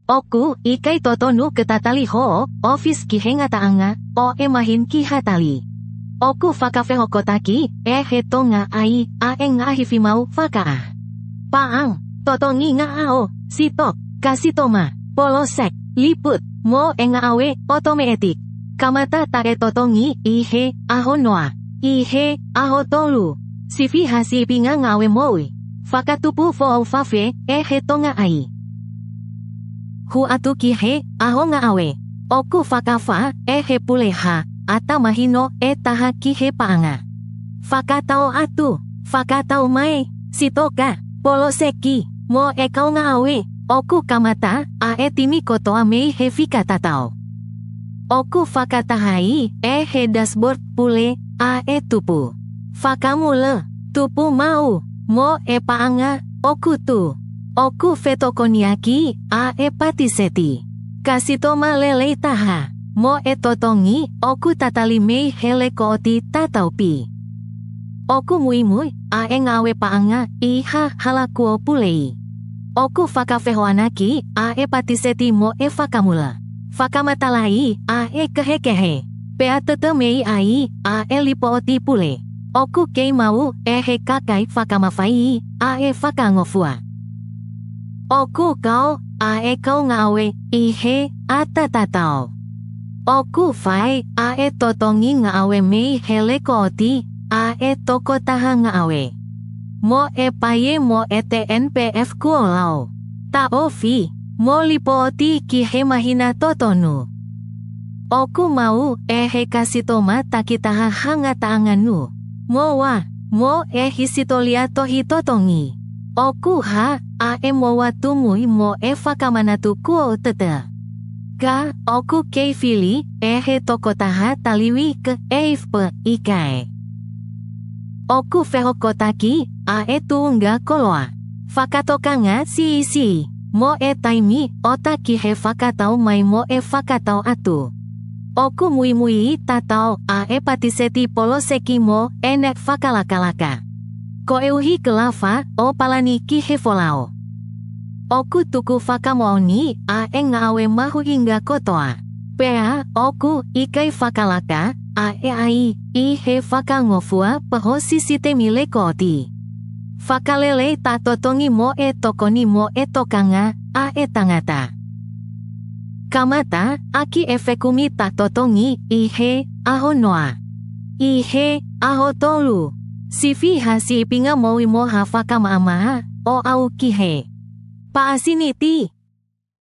Oku, ikai totonu ketatali ho, office kihenga taanga, o emahin kihatali. Oku fakafe hokotaki, hetonga ai, nga hifimau fakaa. Paang, totongi nga ao, sitok, kasitoma, polosek, liput, mo nga awe, otomeetik. Kamata tae totongi, ihe, aho noa. Ihe, aho tolu. Sifi hasi pinga ngawe moi. Fakatupu fo fafe, hetonga ai. Hu atu kihe, aho nga awe. Oku fakafa, puleha, ata mahino, taha kihe paanga. Fakatao atu, fakatao mai, sitoka, poloseki, mo kau nga awe. Oku kamata, timi kotoa mei he fikatatao. Oku fakatahai, dashboard pule, tupu. Fakamule, tupu mau, mo paanga, oku tu. Oku fetokoniaki, patiseti. Kasitoma lele taha, mo totongi, oku tatali mei hele kooti tataupi. Oku muimui, ngawe paanga, iha halakuo pulei. Oku fakafehoanaki, patiseti mo fakamula. Fakamatalai, kehekehe. Pea tetemei ai, lipooti pule. Oku kei mau, kakai fakamafai, fakangofua. Oku kau, kau ngawe, ihe, atatatao. Oku fai, totongi ngawe mei hele kooti, toko taha ngawe. Mo paye mo TNPF kuolau. Ta ofi, mo lipooti kihe mahina totonu. Oku mau, kasitoma takitaha hangataanganu. Mo wa, mo hisitolia tohi totongi. Oku ha, mo watumui mo fakamanatu kuo tete. Ka, oku kei fili, tokotaha taliwi ke eifpe ikae. Oku fehokotaki, tuunga koloa. Fakatokanga si, mo taimi, otaki he fakatau mai mo fakatau atu. Oku mui tatau, patiseti poloseki mo, enek fakalakalaka. Ko euhi kelafa, palani kihe folao. Oku tuku fakamooni, ngawe mahu hingga kotoa. Pea, oku, ikai fakalaka, ai, ihe fakangofua peho sisitemi lekoti. Fakalele tatotongi mo tokoni mo tokanga, tangata. Kamata, aki efekumi tatotongi, ihe, aho noa. Ihe, aho tolu. Sifi hasi pinga moi mo hafakama amaha, au kihe. Paasiniti.